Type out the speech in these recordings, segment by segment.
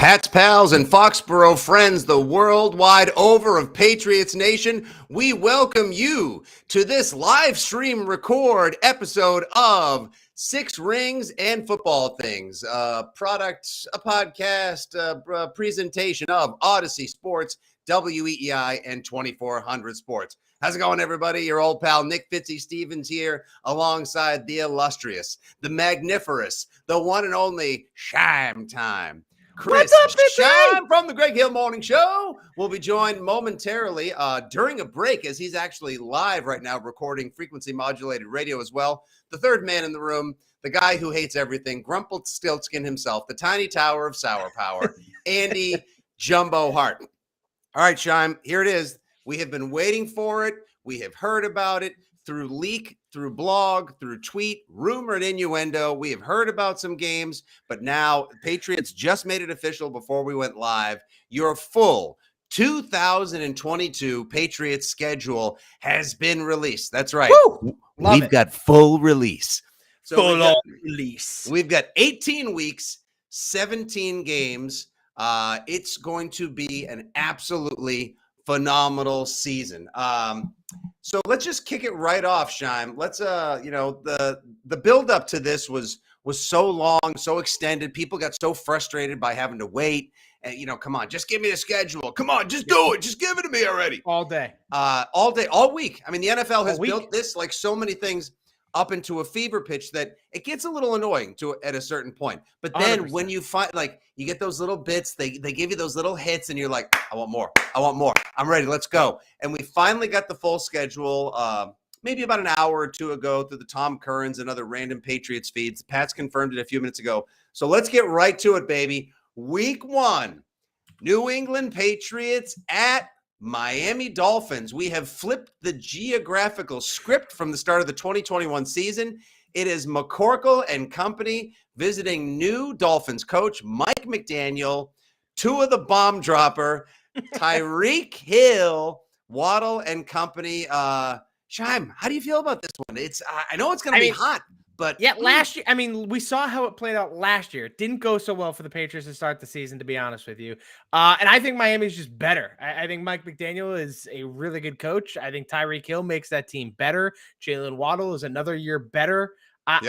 Pats pals and Foxborough friends the world wide over of Patriots Nation, we welcome you to this live stream record episode of Six Rings and Football Things, a podcast, presentation of Odyssey Sports, WEEI, and 2400 Sports. How's it going, everybody? Your old pal Nick Fitzy Stevens here, alongside the illustrious, the magniferous, the one and only Shime Time. Chris Shime from the Greg Hill Morning Show will be joined momentarily during a break, as he's actually live right now recording frequency modulated radio as well. The third man in the room, the guy who hates everything, Grumpled Stiltskin himself, the tiny tower of sour power, Andy Jumbo Hart. All right, Shime, here it is. We have been waiting for it. We have heard about it through leak, through blog, through tweet, rumor, and innuendo. We have heard about some games, but now Patriots just made it official before we went live. Your full 2022 Patriots schedule has been released. That's right. We've got full release. So full release. We've got 18 weeks, 17 games. It's going to be an absolutely phenomenal season. So let's just kick it right off, Shime. Let's the build up to this was so long, so extended. People got so frustrated by having to wait. And come on, just give me the schedule. Come on, just do it. Just give it to me already. All day, all week. I mean, the NFL has built this, like so many things, up into a fever pitch that it gets a little annoying at a certain point. But then 100%. When you find, like, you get those little bits, they give you those little hits, and you're like, I want more. I'm ready. Let's go. And we finally got the full schedule maybe about an hour or two ago through the Tom Curran's and other random Patriots feeds. Pat's confirmed it a few minutes ago. So let's get right to it, baby. Week 1, New England Patriots at Miami Dolphins. We have flipped the geographical script from the start of the 2021 season. It is McCorkle and company visiting new Dolphins coach Mike McDaniel, Tua the bomb dropper, Tyreek Hill, Waddle and company. Shime, how do you feel about this one? I know it's going to be hot. But yeah, last year, we saw how it played out last year. It didn't go so well for the Patriots to start the season, to be honest with you. And I think Miami's just better. I think Mike McDaniel is a really good coach. I think Tyreek Hill makes that team better. Jalen Waddle is another year better. I'm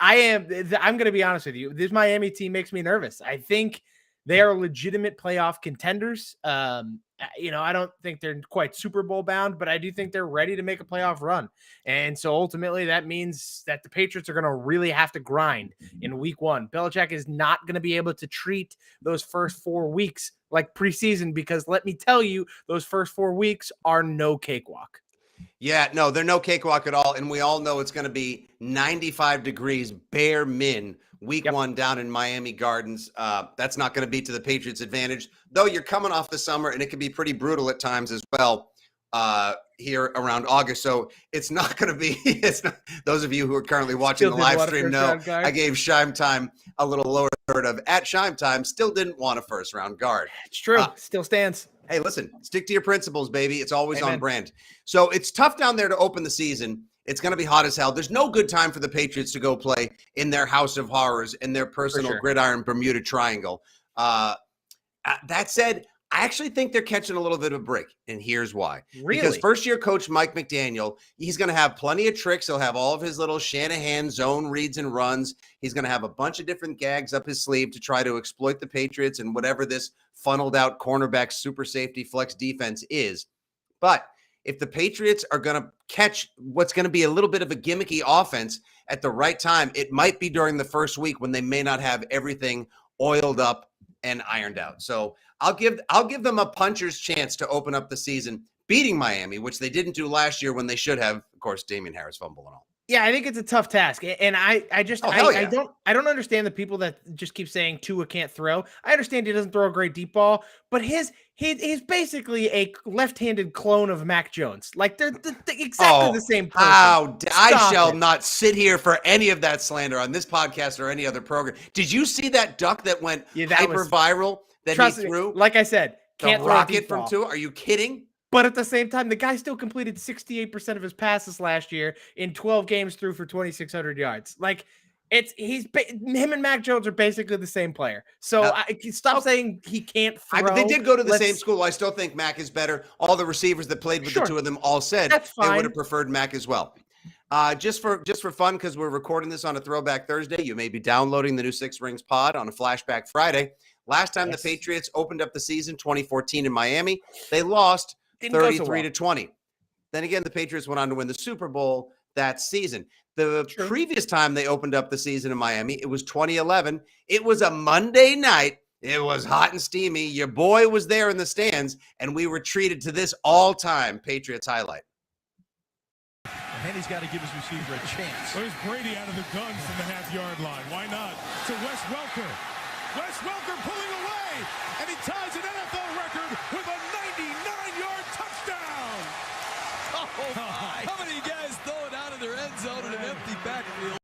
going to be honest with you. This Miami team makes me nervous. I think they are legitimate playoff contenders. I don't think they're quite Super Bowl bound, but I do think they're ready to make a playoff run. And so ultimately that means that the Patriots are going to really have to grind in week 1. Belichick is not going to be able to treat those first 4 weeks like preseason, because let me tell you, those first 4 weeks are no cakewalk. Yeah, no, they're no cakewalk at all. And we all know it's going to be 95 degrees bare min week 1 down in Miami Gardens. That's not going to be to the Patriots' advantage, though you're coming off the summer and it can be pretty brutal at times as well here around August. So it's not going to be, those of you who are currently watching the live stream know I gave Shime Time a little lower third of at Shime Time, still didn't want a first round guard. It's true. Still stands. Hey, listen, stick to your principles, baby. It's always on brand. So it's tough down there to open the season. It's going to be hot as hell. There's no good time for the Patriots to go play in their house of horrors, in their personal gridiron Bermuda Triangle. That said, I actually think they're catching a little bit of a break, and here's why. Really? Because first-year coach Mike McDaniel, he's going to have plenty of tricks. He'll have all of his little Shanahan zone reads and runs. He's going to have a bunch of different gags up his sleeve to try to exploit the Patriots and whatever this funneled-out cornerback super safety flex defense is. But if the Patriots are going to catch what's going to be a little bit of a gimmicky offense at the right time, it might be during the first week when they may not have everything oiled up and ironed out. So I'll give them a puncher's chance to open up the season beating Miami, which they didn't do last year when they should have. Of course, Damian Harris fumble and all. Yeah, I think it's a tough task, and I don't understand the people that just keep saying Tua can't throw. I understand he doesn't throw a great deep ball, but he's basically a left-handed clone of Mac Jones. Like they're exactly the same person. I shall not sit here for any of that slander on this podcast or any other program. Did you see that duck that went hyper viral that he threw? Like I said, can't throw a rocket from Tua. Are you kidding? But at the same time, the guy still completed 68% of his passes last year in 12 games, threw for 2,600 yards. Like, Him and Mac Jones are basically the same player. So stop saying he can't throw. They did go to the same school. I still think Mac is better. All the receivers that played with the two of them all said they would have preferred Mac as well. Just for fun, because we're recording this on a Throwback Thursday, you may be downloading the new Six Rings pod on a Flashback Friday. Last time the Patriots opened up the season, 2014 in Miami, they lost 33-20. Then again, the Patriots went on to win the Super Bowl that season. The previous time they opened up the season in Miami, it was 2011. It was a Monday night. It was hot and steamy. Your boy was there in the stands, and we were treated to this all-time Patriots highlight. Henry's got to give his receiver a chance. There's Brady out of the gun from the half-yard line. Why not? To Wes Welker. Wes Welker pulling away, and he ties an NFL record with a 99-yard touchdown. Oh, my. How many guys throw it out of their end zone in an empty backfield?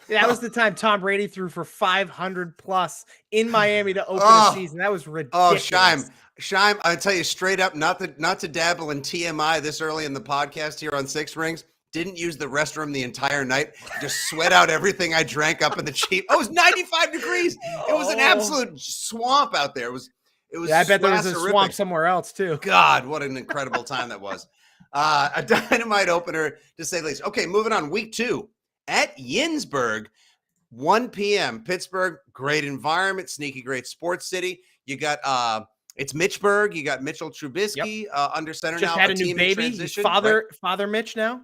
That was the time Tom Brady threw for 500 plus in Miami to open the season. That was ridiculous. Oh, Shime, I tell you straight up, not to dabble in TMI this early in the podcast here on Six Rings. Didn't use the restroom the entire night. Just sweat out everything I drank up in the Chief. Oh, it was 95 degrees. It was an absolute swamp out there. It was. I bet there was a swamp somewhere else too. God, what an incredible time that was. A dynamite opener to say the least. Okay, moving on. Week 2 at Yinsburg, 1 p.m. Pittsburgh, great environment, sneaky great sports city. You got it's Mitchburg. You got Mitchell Trubisky under center now. Just had a new baby. Father Mitch now.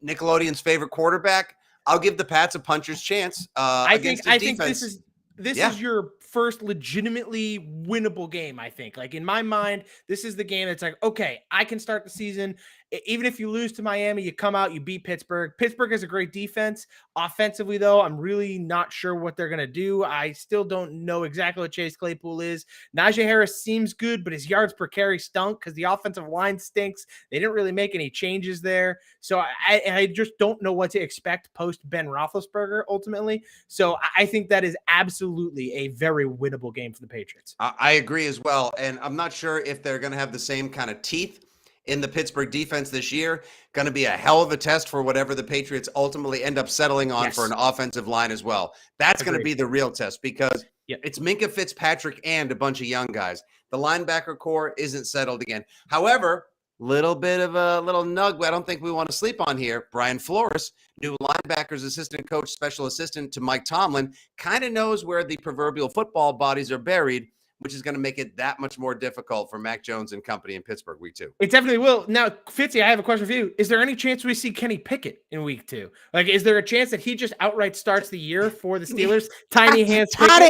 Nickelodeon's favorite quarterback. I'll give the Pats a puncher's chance. I think this is your first legitimately winnable game. I think, like in my mind, this is the game that's like, okay, I can start the season. Even if you lose to Miami, you come out, you beat Pittsburgh. Pittsburgh has a great defense. Offensively, though, I'm really not sure what they're going to do. I still don't know exactly what Chase Claypool is. Najee Harris seems good, but his yards per carry stunk because the offensive line stinks. They didn't really make any changes there. So I just don't know what to expect post Ben Roethlisberger ultimately. So I think that is absolutely a very winnable game for the Patriots. I agree as well. And I'm not sure if they're going to have the same kind of teeth in the Pittsburgh defense this year. Going to be a hell of a test for whatever the Patriots ultimately end up settling on for an offensive line as well. That's going to be the real test because it's Minkah Fitzpatrick and a bunch of young guys. The linebacker core isn't settled again. However, little bit of a little nug I don't think we want to sleep on here. Brian Flores, new linebackers assistant coach, special assistant to Mike Tomlin, kind of knows where the proverbial football bodies are buried, which is going to make it that much more difficult for Mac Jones and company in Pittsburgh week 2. It definitely will. Now, Fitzy, I have a question for you. Is there any chance we see Kenny Pickett in week 2? Like, is there a chance that he just outright starts the year for the Steelers? Tiny hands Pickett.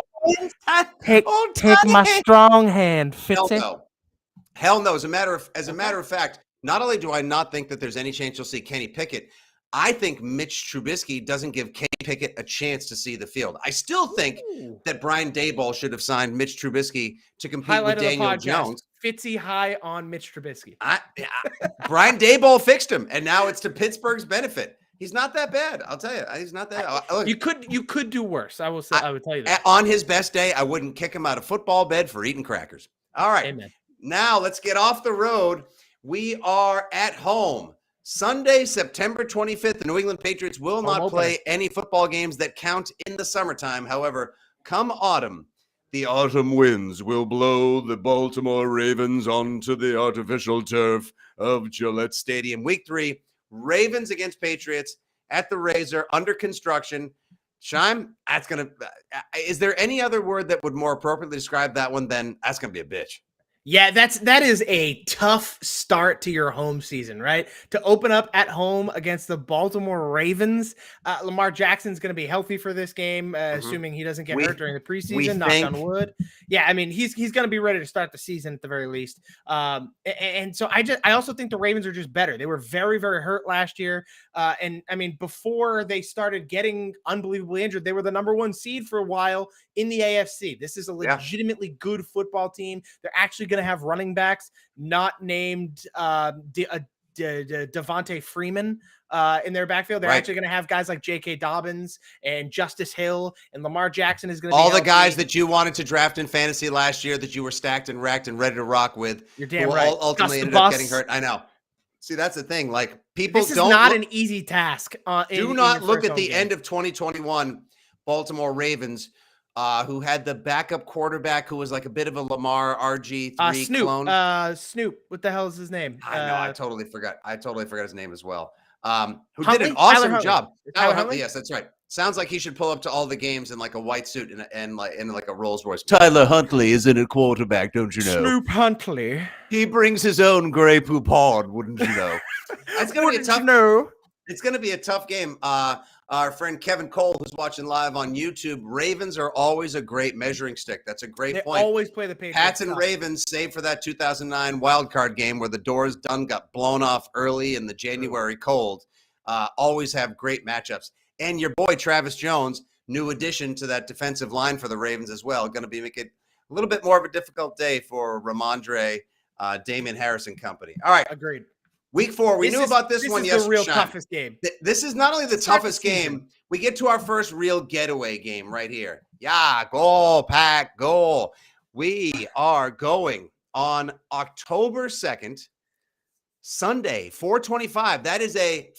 Take my strong hand, Fitzy. Hell no. As a matter of fact, not only do I not think that there's any chance you'll see Kenny Pickett, I think Mitch Trubisky doesn't give Kenny Pickett a chance to see the field. I still think that Brian Daboll should have signed Mitch Trubisky to compete with Daniel Jones. Fitzy high on Mitch Trubisky. Brian Daboll fixed him, and now it's to Pittsburgh's benefit. He's not that bad. I'll tell you. He's not that. Look, you could do worse. I will say. I would tell you that. On his best day, I wouldn't kick him out of football bed for eating crackers. All right. Amen. Now let's get off the road. We are at home. Sunday, September 25th, the New England Patriots will not play any football games that count in the summertime. However, come autumn, the autumn winds will blow the Baltimore Ravens onto the artificial turf of Gillette Stadium. Week 3, Ravens against Patriots at the Razor, under construction. Shime, is there any other word that would more appropriately describe that one than that's going to be a bitch? Yeah, that is a tough start to your home season, right? To open up at home against the Baltimore Ravens. Lamar Jackson's going to be healthy for this game, assuming he doesn't get hurt during the preseason. Knock on wood. Yeah, I mean he's going to be ready to start the season at the very least. And so I also think the Ravens are just better. They were very, very hurt last year, and I mean before they started getting unbelievably injured, they were the number 1 seed for a while in the AFC. This is a legitimately good football team. They're actually going to have running backs not named Devontae Freeman in their backfield. They're actually going to have guys like J.K. Dobbins and Justice Hill, and Lamar Jackson is going to be all the guys that you wanted to draft in fantasy last year that you were stacked and racked and ready to rock with. You're damn right. Ultimately ended up getting hurt. I know. See, that's the thing. Like people, this is not an easy task. Do not look at the end of 2021 Baltimore Ravens, who had the backup quarterback who was like a bit of a Lamar RG3 Snoop. clone. Snoop. What the hell is his name? I know. I totally forgot. I totally forgot his name as well. Who Huntley? did an Tyler awesome Huntley. job. Tyler Huntley. Huntley? Yes, that's right. Sounds like he should pull up to all the games in like a white suit and like in like a Rolls Royce. Tyler Huntley isn't a quarterback, don't you know? Snoop Huntley. He brings his own Grey Poupon, wouldn't you know? It's gonna be a tough. It's going to be a tough game. Our friend Kevin Cole, who's watching live on YouTube, Ravens are always a great measuring stick. That's a great point. They always play the Patriots. Pats and Ravens, save for that 2009 wild card game where the doors done got blown off early in the January cold, always have great matchups. And your boy Travis Jones, new addition to that defensive line for the Ravens as well, going to be making a little bit more of a difficult day for Ramondre, Damian Harris and company. All right. Agreed. Week 4, we knew about this one yesterday. This is the real toughest game. This is not only the toughest game, we get to our first real getaway game right here. Yeah, goal, Pack, goal. We are going on October 2nd, Sunday, 4:25. That is a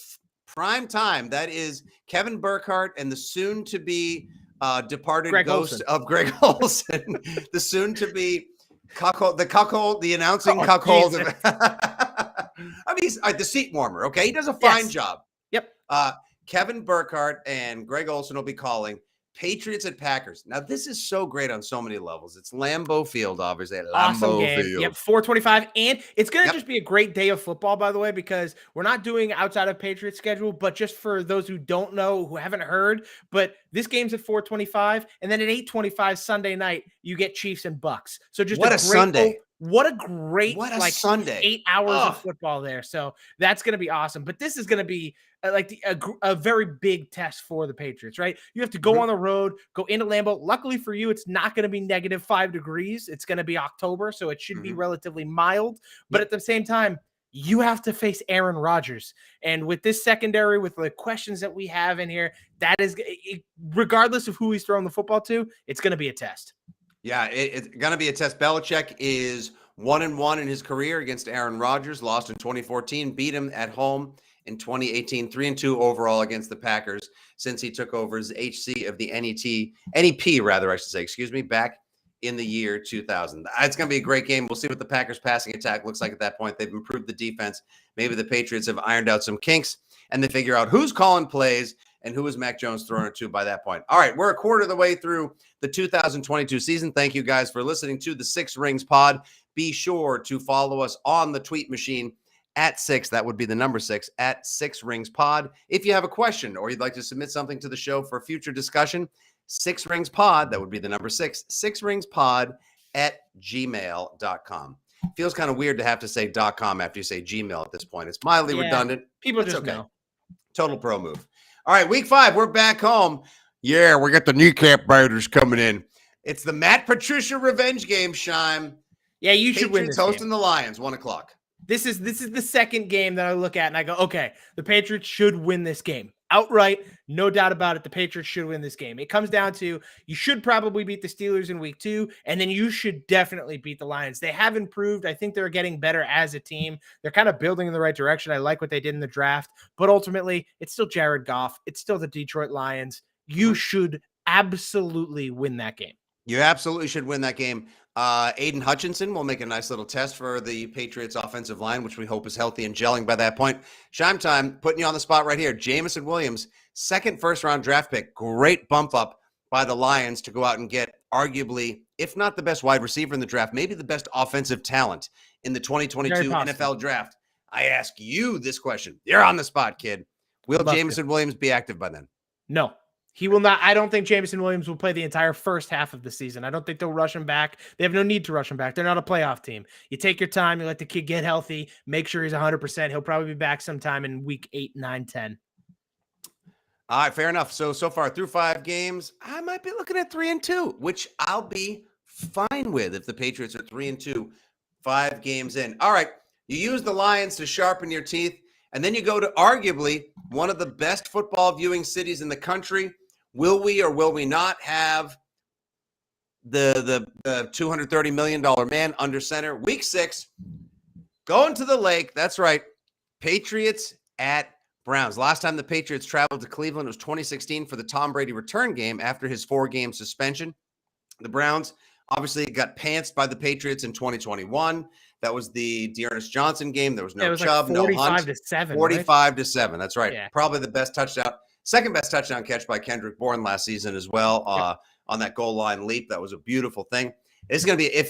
prime time. That is Kevin Burkhardt and the soon-to-be departed Greg ghost Olsen. of Greg Olsen, the soon-to-be cuckold, the announcing cuckold. I mean, he's the seat warmer, okay? He does a fine job. Yep. Kevin Burkhardt and Greg Olsen will be calling Patriots at Packers. Now, this is so great on so many levels. It's Lambeau Field, obviously. Awesome game. Field. Yep, 4:25. And it's going to just be a great day of football, by the way, because we're not doing outside of Patriots schedule, but just for those who don't know, who haven't heard, but this game's at 4:25, and then at 8:25 Sunday night, you get Chiefs and Bucks. So just what a Sunday. What a great Sunday. 8 hours of football there. So that's going to be awesome. But this is going to be a very big test for the Patriots, right? You have to go on the road, go into Lambeau. Luckily for you, it's not going to be -5 degrees. It's going to be October, so it should be relatively mild. But at the same time, you have to face Aaron Rodgers. And with this secondary, with the questions that we have in here, that is, regardless of who he's throwing the football to, it's going to be a test. Yeah, it's going to be a test. Belichick is 1-1 in his career against Aaron Rodgers, lost in 2014, beat him at home in 2018, 3-2 overall against the Packers since he took over as HC of the NEP, back in the year 2000. It's going to be a great game. We'll see what the Packers passing attack looks like at that point. They've improved the defense. Maybe the Patriots have ironed out some kinks and they figure out who's calling plays and who is Mac Jones throwing it to by that point. All right, we're a quarter of the way through the 2022 season. Thank you guys for listening to the Six Rings Pod. Be sure to follow us on the tweet machine at 6. That would be the number 6 at 6 Rings Pod. If you have a question or you'd like to submit something to the show for future discussion, 6 Rings Pod, that would be the number 6, 6ringspod at gmail.com. Feels kind of weird to have to say .com after you say Gmail at this point. It's mildly redundant. People just know. Total pro move. All right, week 5, we're back home. Yeah, we got the kneecap biters coming in. It's the Matt Patricia revenge game, Shime. Yeah, you should win this game. Hosting the Lions, 1 o'clock. This is the second game that I look at and I go, okay, the Patriots should win this game. Outright, no doubt about it, the Patriots should win this game. It comes down to you should probably beat the Steelers in week 2, and then you should definitely beat the Lions. They have improved. I think they're getting better as a team. They're kind of building in the right direction. I like what they did in the draft, but ultimately, it's still Jared Goff. It's still the Detroit Lions. You should absolutely win that game. You absolutely should win that game. Aiden Hutchinson will make a nice little test for the Patriots offensive line, which we hope is healthy and gelling by that point. Shime time, putting you on the spot right here. Jamison Williams, second first-round draft pick. Great bump up by the Lions to go out and get arguably, if not the best wide receiver in the draft, maybe the best offensive talent in the 2022 NFL draft. I ask you this question. You're on the spot, kid. Will Jamison Williams be active by then? No. He will not. I don't think Jamison Williams will play the entire first half of the season. I don't think they'll rush him back. They have no need to rush him back. They're not a playoff team. You take your time. You let the kid get healthy. Make sure he's 100%. He'll probably be back sometime in week 8, 9, 10. All right, fair enough. So far through 5 games, I might be looking at 3-2, which I'll be fine with if the Patriots are 3-2, 5 games in. All right, you use the Lions to sharpen your teeth, and then you go to arguably one of the best football viewing cities in the country. Will we or will we not have the $230 million man under center? Week 6, going to the lake. That's right. Patriots at Browns. Last time the Patriots traveled to Cleveland was 2016 for the Tom Brady return game after his 4-game suspension. The Browns obviously got pantsed by the Patriots in 2021. That was the Dearness Johnson game. There was no Chubb, like no Hunt. 45-7. 45-7. That's right. Yeah. Probably the best touchdown, second best touchdown catch by Kendrick Bourne last season as well. On that goal line leap. That was a beautiful thing. It's going to be,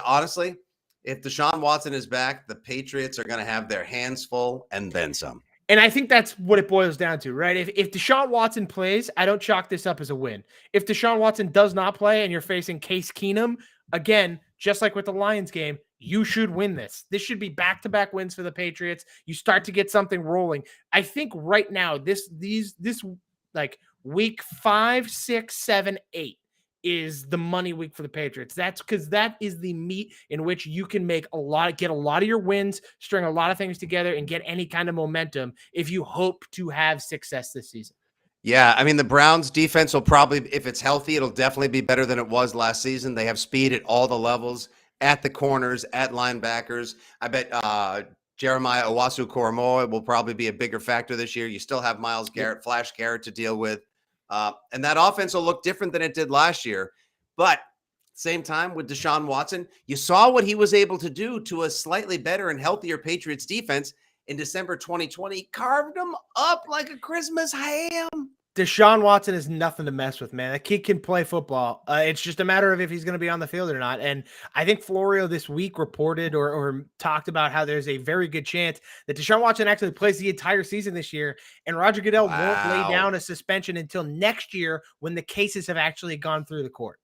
honestly, if Deshaun Watson is back, the Patriots are going to have their hands full and then some. And I think that's what it boils down to, right? If Deshaun Watson plays, I don't chalk this up as a win. If Deshaun Watson does not play and you're facing Case Keenum, again, just like with the Lions game, you should win this. This should be back-to-back wins for the Patriots. You start to get something rolling. I think right now, this like week 5, 6, 7, 8 is the money week for the Patriots. That's because that is the meat in which you can get a lot of your wins, string a lot of things together, and get any kind of momentum if you hope to have success this season. Yeah, I mean, the Browns defense will probably, if it's healthy, it'll definitely be better than it was last season. They have speed at all the levels, at the corners, at linebackers. I bet Jeremiah Owusu-Koramoah will probably be a bigger factor this year. You still have Myles Garrett, Flash Garrett to deal with. And that offense will look different than it did last year. But same time with Deshaun Watson, you saw what he was able to do to a slightly better and healthier Patriots defense in December 2020. Carved them up like a Christmas ham. Deshaun Watson is nothing to mess with, man. That kid can play football. It's just a matter of if he's going to be on the field or not. And I think Florio this week reported or talked about how there's a very good chance that Deshaun Watson actually plays the entire season this year, and Roger Goodell won't lay down a suspension until next year when the cases have actually gone through the court.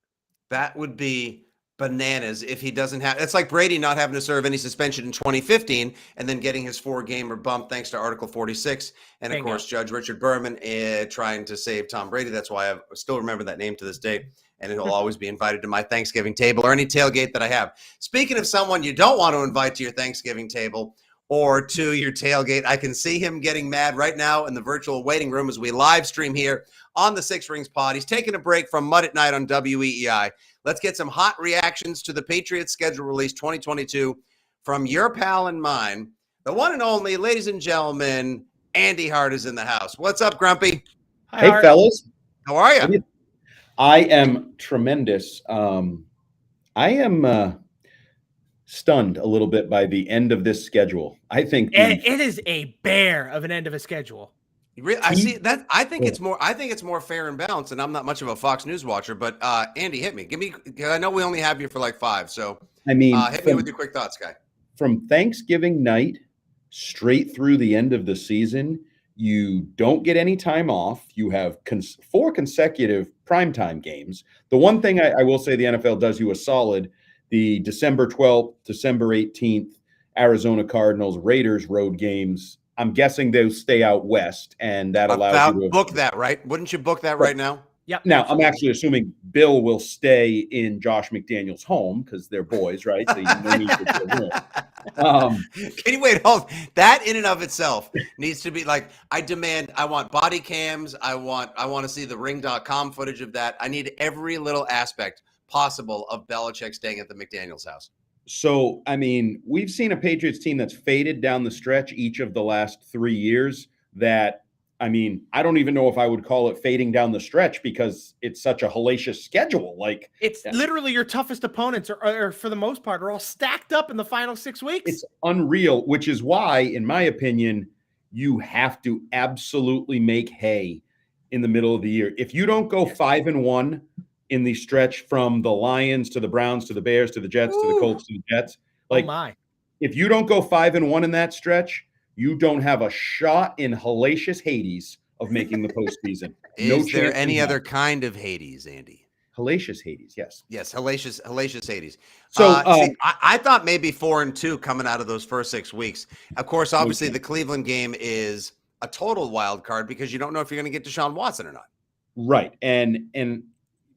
That would be bananas if he doesn't have. It's like Brady not having to serve any suspension in 2015 and then getting his 4-gamer bump thanks to Article 46. And of course, Judge Richard Berman trying to save Tom Brady. That's why I still remember that name to this day. And he'll always be invited to my Thanksgiving table or any tailgate that I have. Speaking of someone you don't want to invite to your Thanksgiving table or to your tailgate, I can see him getting mad right now in the virtual waiting room as we live stream here on the Six Rings Pod. He's taking a break from Mud at Night on WEEI. Let's get some hot reactions to the Patriots schedule release 2022 from your pal and mine, the one and only, ladies and gentlemen, Andy Hart is in the house. What's up, Grumpy? Hi, hey, Hart. Fellas. How are you? I am tremendous. I am stunned a little bit by the end of this schedule. I think it is a bear of an end of a schedule. I see that. I think it's more fair and balanced, and I'm not much of a Fox News watcher, but Andy, hit me. I know we only have you for like 5, so I mean, hit me with your quick thoughts, guy. From Thanksgiving night straight through the end of the season, you don't get any time off. You have 4 consecutive primetime games. The one thing I will say the NFL does you a solid, the December 12th, December 18th, Arizona Cardinals, Raiders road games, I'm guessing they'll stay out west, and that allows you to book that, right? Wouldn't you book that right now? Yep. Now, I'm actually assuming Bill will stay in Josh McDaniels' home because they're boys, right? So you need to Can you wait? Hold. That in and of itself needs to be like, I want body cams. I want to see the ring.com footage of that. I need every little aspect possible of Belichick staying at the McDaniels house. So, I mean, we've seen a Patriots team that's faded down the stretch each of the last 3 years that, I mean, I don't even know if I would call it fading down the stretch because it's such a hellacious schedule. Like, it's literally your toughest opponents are for the most part are all stacked up in the final 6 weeks. It's unreal, which is why, in my opinion, you have to absolutely make hay in the middle of the year. If you don't go 5-1 in the stretch from the Lions to the Browns to the Bears to the Jets to the Colts to the Jets, like, if you don't go 5-1 in that stretch, you don't have a shot in hellacious Hades of making the postseason. Is there any other kind of Hades, Andy? Hellacious Hades, yes. Yes, hellacious Hades. So I thought maybe 4-2 coming out of those first 6 weeks. Of course, obviously the Cleveland game is a total wild card because you don't know if you're going to get Deshaun Watson or not. Right, and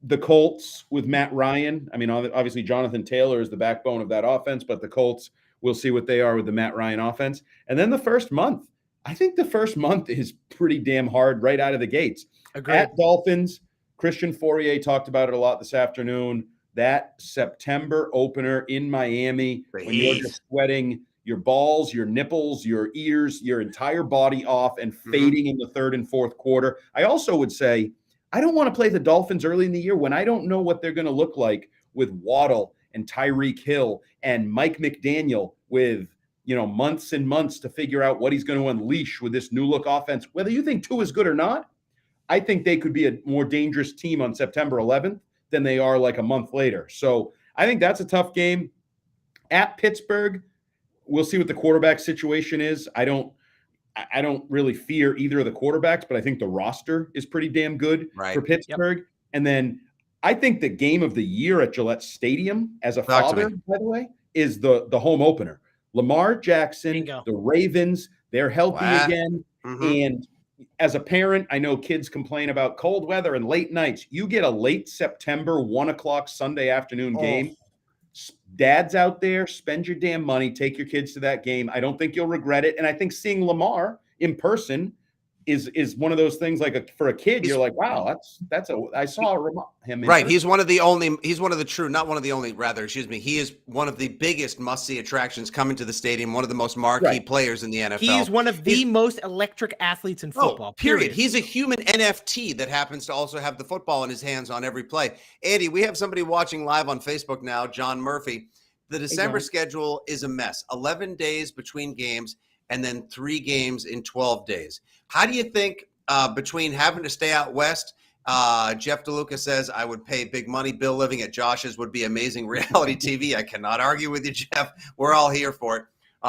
the Colts with Matt Ryan. I mean, obviously Jonathan Taylor is the backbone of that offense, but the Colts, we'll see what they are with the Matt Ryan offense. And then the first month, I think the first month is pretty damn hard right out of the gates. Agreed. At Dolphins, Christian Fourier talked about it a lot this afternoon. That September opener in Miami, when you're just sweating your balls, your nipples, your ears, your entire body off and fading in the third and fourth quarter. I also would say, I don't want to play the Dolphins early in the year when I don't know what they're going to look like with Waddle and Tyreek Hill and Mike McDaniel with, months and months to figure out what he's going to unleash with this new look offense. Whether you think Tua is good or not, I think they could be a more dangerous team on September 11th than they are like a month later. So I think that's a tough game. At Pittsburgh, we'll see what the quarterback situation is. I don't really fear either of the quarterbacks, but I think the roster is pretty damn good for Pittsburgh. Yep. And then I think the game of the year at Gillette Stadium, as a father, by the way, is the home opener. Lamar Jackson, Bingo. The Ravens, they're healthy again. And as a parent, I know kids complain about cold weather and late nights. You get a late September 1:00 Sunday afternoon game. Dads out there, spend your damn money, take your kids to that game. I don't think you'll regret it. And I think seeing Lamar in person is one of those things for a kid, you're like, wow, I saw him. Right. He's one of the biggest must-see attractions coming to the stadium, one of the most marquee players in the NFL. He is one of the most electric athletes in football, period. He's a human NFT that happens to also have the football in his hands on every play. Andy, we have somebody watching live on Facebook now, John Murphy. The December schedule is a mess. 11 days between games and then 3 games in 12 days. How do you think between having to stay out west, Jeff DeLuca says, I would pay big money. Bill living at Josh's would be amazing reality TV. I cannot argue with you, Jeff. We're all here for it.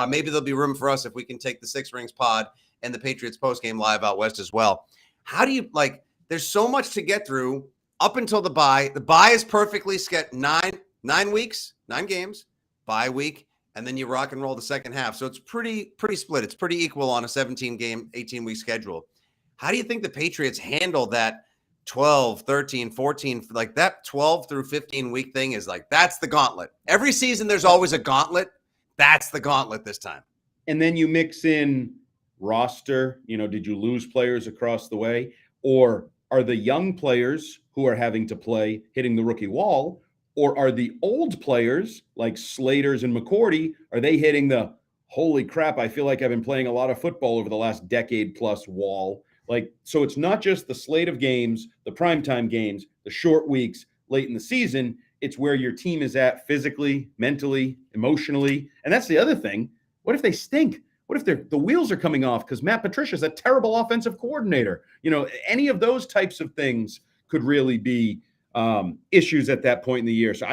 Maybe there'll be room for us if we can take the Six Rings pod and the Patriots postgame live out west as well. How do you there's so much to get through up until the bye. The bye is perfectly scheduled 9 weeks, 9 games, bye week. And then you rock and roll the second half. So it's pretty split. It's pretty equal on a 17-game, 18-week schedule. How do you think the Patriots handle that 12, 13, 14, that 12 through 15-week thing is that's the gauntlet. Every season there's always a gauntlet. That's the gauntlet this time. And then you mix in roster. Did you lose players across the way? Or are the young players who are having to play hitting the rookie wall? Or are the old players like Slaters and McCourty, are they hitting the holy crap, I feel like I've been playing a lot of football over the last decade plus wall? So it's not just the slate of games, the primetime games, the short weeks late in the season. It's where your team is at physically, mentally, emotionally. And that's the other thing. What if they stink? What if the wheels are coming off because Matt Patricia's a terrible offensive coordinator? Any of those types of things could really be issues at that point in the year. So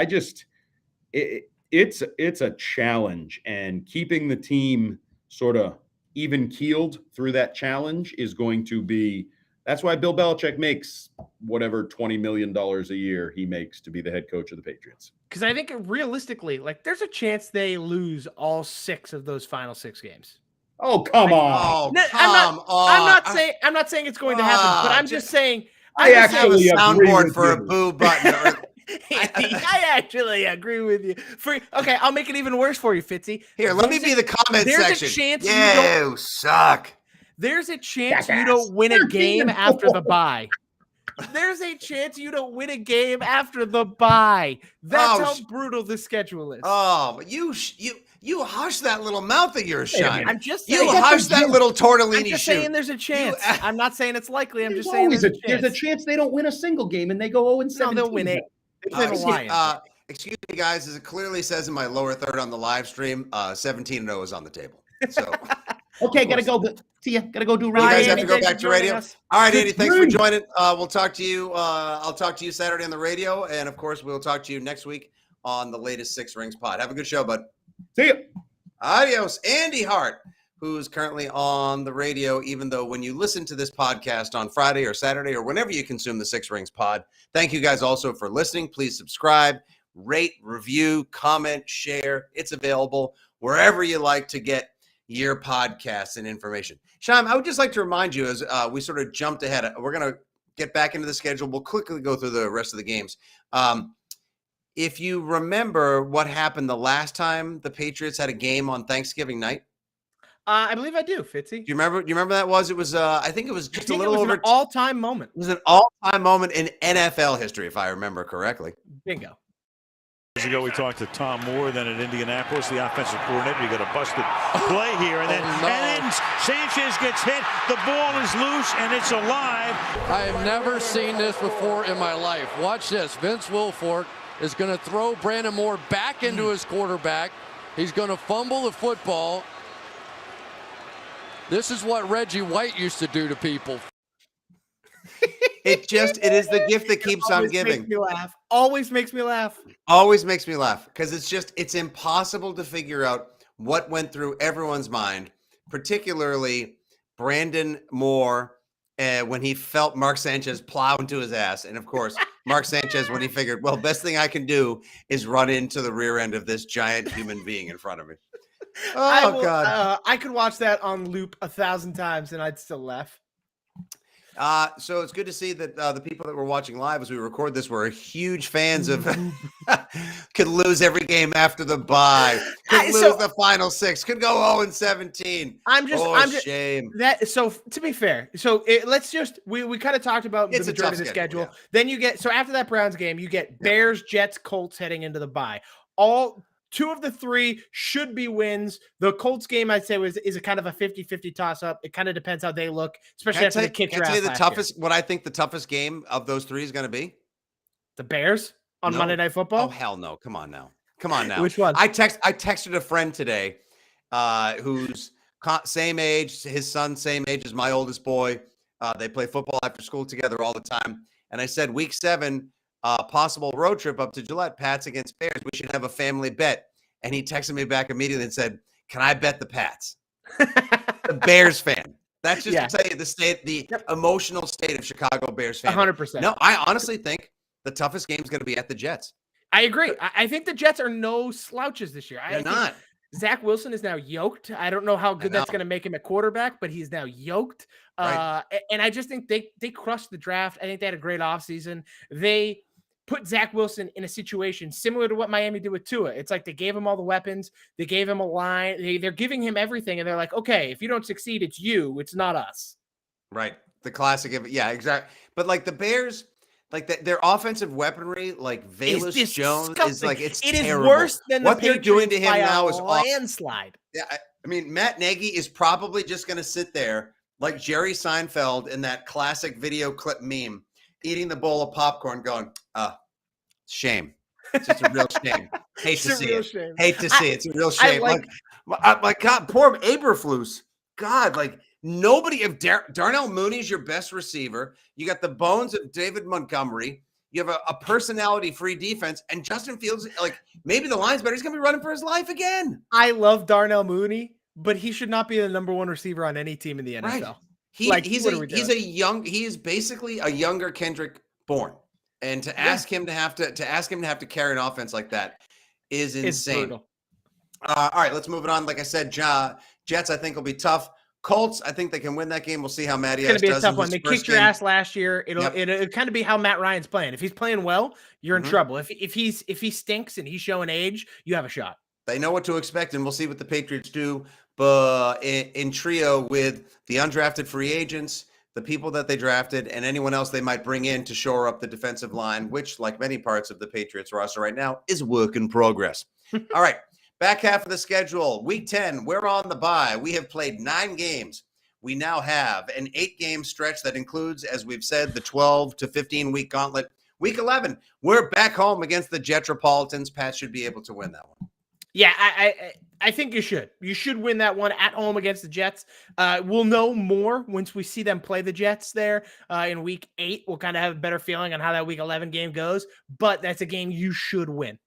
it's a challenge, and keeping the team sort of even keeled through that challenge is going to be, that's why Bill Belichick makes whatever $20 million a year he makes to be the head coach of the Patriots. Because I think realistically, there's a chance they lose all 6 of those final 6 games. Oh, come on. I'm not saying it's going to happen, but I'm just saying, I actually have a soundboard for a boo button. I actually agree with you. I'll make it even worse for you, Fitzy. Here, let me be the comment section. There's a chance you suck. There's a chance you don't win a game after the bye. There's a chance you don't win a game after the bye. That's how brutal the schedule is. Oh, but you hush that little mouth of yours, Shine. I'm just saying. You hush that little tortellini. I'm just saying there's a chance. I'm not saying it's likely. I'm just saying there's a chance they don't win a single game and they go 0-17. No, they'll win it. They play the Lions. Excuse me, guys. As it clearly says in my lower third on the live stream, 17-0 is on the table. So. Okay, gotta go. See ya. Gotta go do radio. You guys have to go back to radio. All right, Andy, thanks for joining. We'll talk to you. I'll talk to you Saturday on the radio, and of course, we'll talk to you next week on the latest Six Rings pod. Have a good show, bud. See ya. Adios, Andy Hart, who's currently on the radio, even though when you listen to this podcast on Friday or Saturday or whenever you consume the Six Rings pod. Thank you guys also for listening. Please subscribe, rate, review, comment, share. It's available wherever you like to get your podcasts and information. Shime, I would just like to remind you as we sort of jumped ahead. We're going to get back into the schedule. We'll quickly go through the rest of the games. If you remember what happened the last time the Patriots had a game on Thanksgiving night. I believe I do, Fitzy. Do you remember that was? It was I think it was just a little over an all-time moment. It was an all-time moment in NFL history, if I remember correctly. Bingo. Years ago, we talked to Tom Moore, then at Indianapolis, the offensive coordinator. You got a busted play here, and then Sanchez gets hit. The ball is loose, and it's alive. I have never seen this before in my life. Watch this. Vince Wilfork is going to throw Brandon Moore back into his quarterback. He's going to fumble the football. This is what Reggie White used to do to people. It is the gift that keeps on giving. Makes me laugh. Always makes me laugh. Always makes me laugh because it's impossible to figure out what went through everyone's mind, particularly Brandon Moore when he felt Mark Sanchez plow into his ass. And of course, Mark Sanchez, when he figured, well, best thing I can do is run into the rear end of this giant human being in front of me. Oh, God. I could watch that on loop 1,000 times and I'd still laugh. So it's good to see that the people that were watching live as we record this were huge fans of could lose every game after the bye, could lose the final 6, could go 0-17. I'm just shame. So to be fair, we kind of talked about the majority of the schedule. Yeah. Then you get, so after that Browns game, you get Bears, Jets, Colts heading into the bye. All 2 of the 3 should be wins. The Colts game, I'd say, is a kind of a 50-50 toss-up. It kind of depends how they look, especially after the kick. What I think the toughest game of those 3 is going to be? The Bears on Monday Night Football? Oh, hell no. Come on now. Which one? I texted a friend today who's same age, his son, same age as my oldest boy. They play football after school together all the time. And I said, week 7, possible road trip up to Gillette, Pats against Bears. We should have a family bet. And he texted me back immediately and said, can I bet the Pats? The Bears fan. That's just to tell you the emotional state of Chicago Bears fan. 100%. No, I honestly think the toughest game is going to be at the Jets. I agree. I think the Jets are no slouches this year. They're not. Zach Wilson is now yoked. I don't know how good that's going to make him at quarterback, but he's now yoked. Right. And I just think they crushed the draft. I think they had a great offseason. They put Zach Wilson in a situation similar to what Miami did with Tua. It's like they gave him all the weapons. They gave him a line. They're giving him everything. And they're like, okay, if you don't succeed, it's you. It's not us. Right. The classic of, yeah, exactly. But like the Bears, like their offensive weaponry, like Velus Jones is like, it terrible. Is worse than what they're doing to him now is landslide. Yeah. I mean, Matt Nagy is probably just going to sit there like Jerry Seinfeld in that classic video clip meme, eating the bowl of popcorn going, shame. It's just a real shame. Hate to see it. Hate to see it. It's a real shame. Like God, poor Aberflus. God, like nobody, if Darnell Mooney's your best receiver, you got the bones of David Montgomery, you have a personality-free defense, and Justin Fields, like maybe the line's better. He's going to be running for his life again. I love Darnell Mooney, but he should not be the number 1 receiver on any team in the NFL. Right. He is basically a younger Kendrick Bourne. And to ask him to have to carry an offense like that is insane. All right, let's move it on. Like I said, Jets I think will be tough. Colts, I think they can win that game. We'll see how Matty does. It's going to be a tough one. They kicked your ass last year. It'll kind of be how Matt Ryan's playing. If he's playing well, you're in trouble. If he stinks and he's showing age, you have a shot. They know what to expect, and we'll see what the Patriots do. But in trio with the undrafted free agents, the people that they drafted, and anyone else they might bring in to shore up the defensive line, which, like many parts of the Patriots roster right now, is work in progress. All right, back half of the schedule. Week 10, we're on the bye. We have played 9 games. We now have an 8-game stretch that includes, as we've said, the 12 to 15-week gauntlet. Week 11, we're back home against the Jetropolitans. Pat should be able to win that one. Yeah, I think you should. You should win that one at home against the Jets. We'll know more once we see them play the Jets there in week 8. We'll kind of have a better feeling on how that week 11 game goes, but that's a game you should win.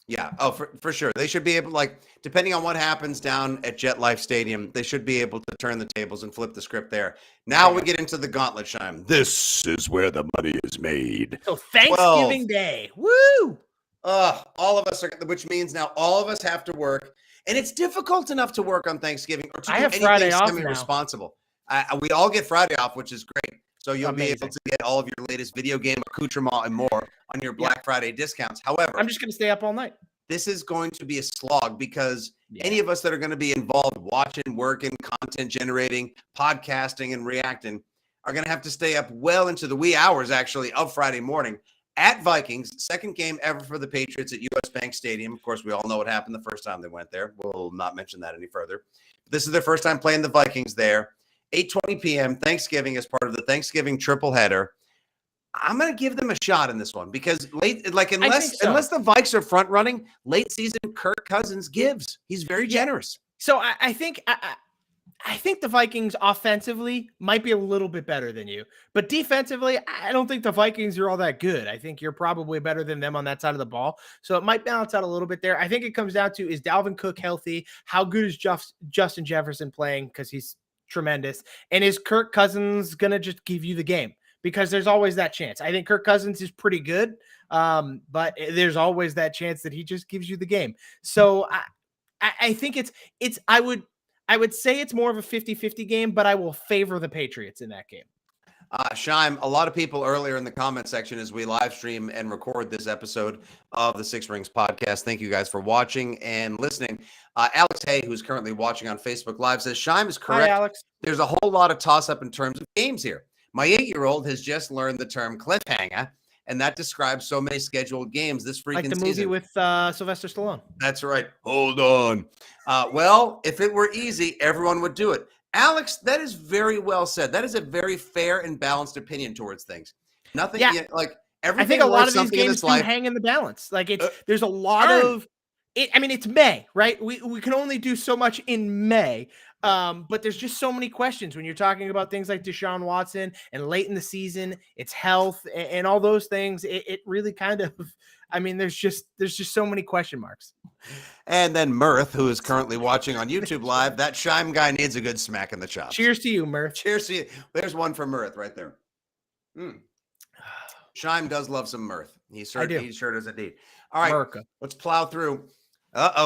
Yeah. Oh, for sure. They should be able, like, depending on what happens down at Jet Life Stadium, they should be able to turn the tables and flip the script there. Now we get into the gauntlet, Shime. This is where the money is made. So Thanksgiving Day. Woo! All of us are, which means now all of us have to work, and it's difficult enough to work on Thanksgiving or to do anything semi-responsible. We all get Friday off, which is great. So you'll be able to get all of your latest video game accoutrement and more on your Black Friday discounts. However, I'm just going to stay up all night. This is going to be a slog because any of us that are going to be involved watching, working, content generating, podcasting, and reacting are going to have to stay up well into the wee hours, actually, of Friday morning. at Vikings, second game ever for the Patriots at US Bank Stadium. Of course, we all know what happened the first time they went there. We'll not mention that any further. This is their first time playing the Vikings there. 8:20 p.m. Thanksgiving as part of the Thanksgiving triple header. I'm going to give them a shot in this one because unless the Vikes are front running, late season Kirk Cousins gives. He's very generous. So I think the Vikings offensively might be a little bit better than you, but defensively, I don't think the Vikings are all that good. I think you're probably better than them on that side of the ball. So it might balance out a little bit there. I think it comes down to, is Dalvin Cook healthy? How good is Justin Jefferson playing? Because he's tremendous. And is Kirk Cousins going to just give you the game? Because there's always that chance. I think Kirk Cousins is pretty good, but there's always that chance that he just gives you the game. So I think I would say it's more of a 50-50 game, but I will favor the Patriots in that game. Shime, a lot of people earlier in the comment section as we live stream and record this episode of the Six Rings podcast. Thank you guys for watching and listening. Alex Hay, who's currently watching on Facebook Live, says Shime is correct. Hi, Alex. There's a whole lot of toss-up in terms of games here. My 8-year-old has just learned the term cliffhanger, and that describes so many scheduled games this freaking season. Like the movie with Sylvester Stallone. That's right. Hold on. Well, if it were easy, everyone would do it. Alex, that is very well said. That is a very fair and balanced opinion towards things. Nothing like everything. I think a lot of these in games do hang in the balance. Like there's a lot of it. I mean, it's May, right? We can only do so much in May. But there's just so many questions when you're talking about things like Deshaun Watson and late in the season, it's health and all those things. It really kind of, I mean, there's just so many question marks. And then Mirth, who is currently watching on YouTube Live, that Shime guy needs a good smack in the chops. Cheers to you, Mirth. Cheers to you. There's one for Mirth right there. Shime does love some Mirth. He sure does indeed. All right, America. Let's plow through.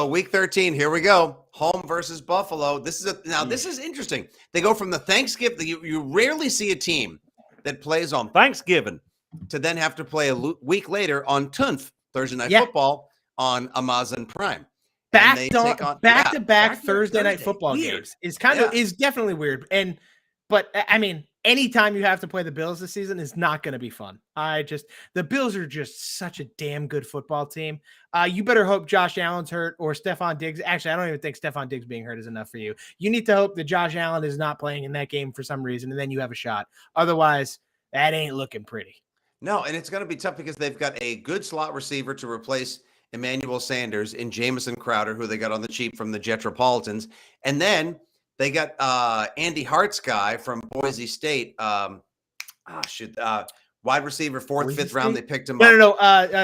Week 13. Here we go. Home versus Buffalo. This is interesting. They go from the Thanksgiving. You rarely see a team that plays on Thanksgiving to then have to play a week later on TUNF, Thursday Night Football on Amazon Prime. Back-to-back Thursday Night Football games is definitely weird. But I mean, anytime you have to play the Bills this season is not going to be fun. The Bills are just such a damn good football team. You better hope Josh Allen's hurt or Stephon Diggs. Actually, I don't even think Stephon Diggs being hurt is enough for you. You need to hope that Josh Allen is not playing in that game for some reason, and then you have a shot. Otherwise, that ain't looking pretty. No, and it's going to be tough because they've got a good slot receiver to replace Emmanuel Sanders in Jamison Crowder, who they got on the cheap from the Jetropolitans. And then they got Andy Hart's guy from Boise State. Wide receiver, fourth, fifth round. They picked him up. No.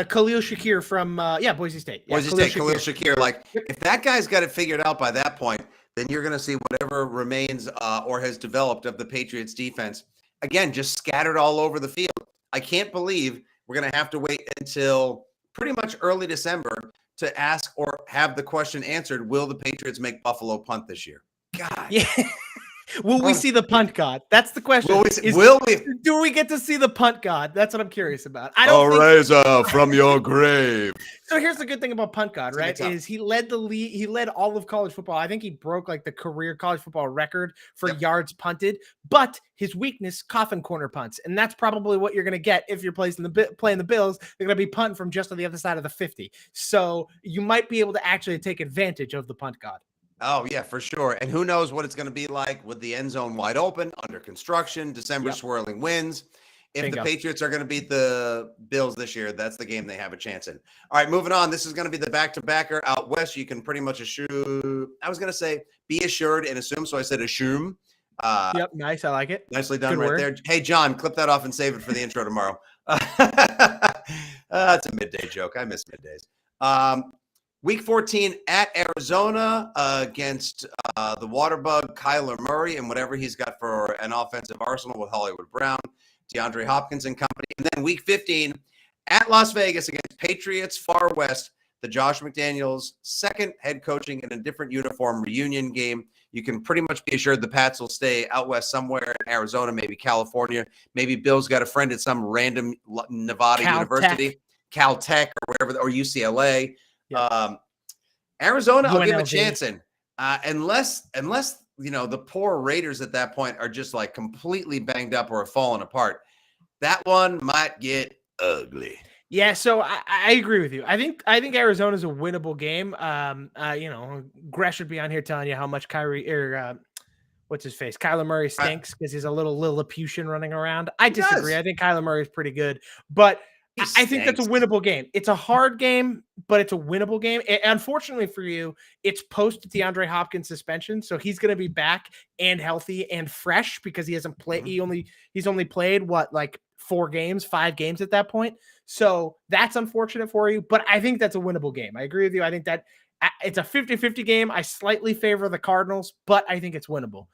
Khalil Shakir from Boise State. Boise State, Khalil Shakir. Like, if that guy's got it figured out by that point, then you're going to see whatever remains or has developed of the Patriots defense. Again, just scattered all over the field. I can't believe we're going to have to wait until pretty much early December to ask or have the question answered, will the Patriots make Buffalo punt this year? God. Yeah. Will we see the punt god? That's the question. Do we get to see the punt god? That's what I'm curious about. Raise from your grave. So here's the good thing about punt god, right? Is he led the league. He led all of college football. I think he broke like the career college football record for yards punted. But his weakness, coffin corner punts, and that's probably what you're going to get if you're playing the Bills. They're going to be punting from just on the other side of the 50. So you might be able to actually take advantage of the punt god. Oh, yeah, for sure. And who knows what it's going to be like with the end zone wide open, under construction, December swirling winds. If the Patriots are going to beat the Bills this year, that's the game they have a chance in. All right, moving on. This is going to be the back-to-backer out west. You can pretty much assume. I was going to say be assured and assume, so I said assume. Yep, nice. I like it. Nicely done right there. Hey, John, clip that off and save it for the intro tomorrow. That's a midday joke. I miss middays. Week 14 at Arizona against the Waterbug, Kyler Murray, and whatever he's got for an offensive arsenal with Hollywood Brown, DeAndre Hopkins and company. And then week 15 at Las Vegas against Patriots Far West, the Josh McDaniels second head coaching in a different uniform reunion game. You can pretty much be assured the Pats will stay out west somewhere in Arizona, maybe California. Maybe Bill's got a friend at some random Nevada university, Caltech or whatever, or UCLA. Arizona, I'll give a chance in, unless the poor Raiders at that point are just like completely banged up or falling apart. That one might get ugly. Yeah, so I agree with you. I think Arizona's a winnable game. Gresh should be on here telling you how much what's his face? Kyler Murray stinks because he's a little Lilliputian running around. I disagree. I think Kyler Murray is pretty good, but I think that's a winnable game. It's a hard game, but it's a winnable game. Unfortunately for you, it's post DeAndre Hopkins suspension, so he's going to be back and healthy and fresh because he hasn't played. He's only played like 5 games at that point. So that's unfortunate for you, but I think that's a winnable game. I agree with you. I think that it's a 50-50 game. I slightly favor the Cardinals, but I think it's winnable.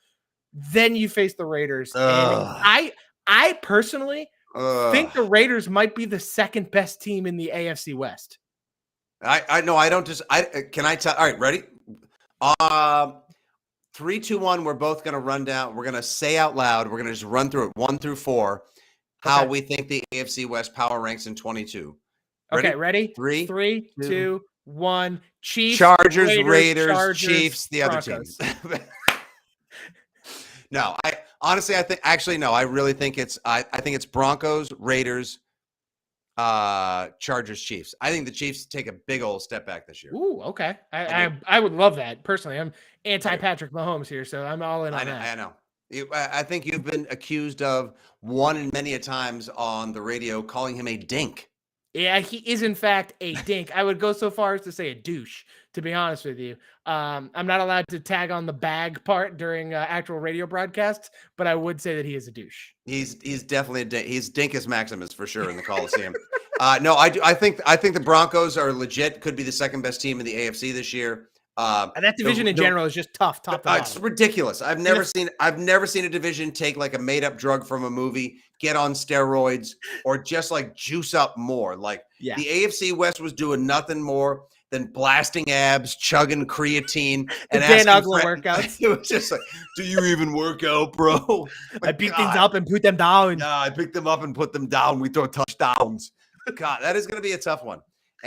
Then you face the Raiders. And I personally think the Raiders might be the second best team in the AFC West. I know. I don't just. Can I tell? All right, ready? 3, 2, 1. We're both going to run down. We're going to say out loud. We're going to just run through it 1 through 4. How we think the AFC West power ranks in 22. Ready? Okay, ready? 3, 2, 1. Chiefs, Chargers, Raiders, Chargers, Chiefs, the Broncos. other teams. No, I honestly, I really think it's I think it's Broncos, Raiders, Chargers, Chiefs. I think the Chiefs take a big old step back this year. Ooh, okay. I would love that personally. I'm anti-Patrick Mahomes here, so I'm all in on that. I know. I think you've been accused of one and many a times on the radio calling him a dink. Yeah, he is in fact a dink. I would go so far as to say a douche, to be honest with you. I'm not allowed to tag on the bag part during actual radio broadcasts, but I would say that he is a douche. He's definitely a dink. He's Dinkus Maximus for sure in the Coliseum. No, I think the Broncos are legit. Could be the second best team in the AFC this year. And that division in general is just tough. Top to bottom. It's ridiculous. I've never seen a division take like a made up drug from a movie, get on steroids, or just like juice up more. Like the AFC West was doing nothing more than blasting abs, chugging creatine, and Dan Ugler workouts. It was just like, do you even work out, bro? I pick things up and put them down. No, I picked them up and put them down. We throw touchdowns. God, that is going to be a tough one.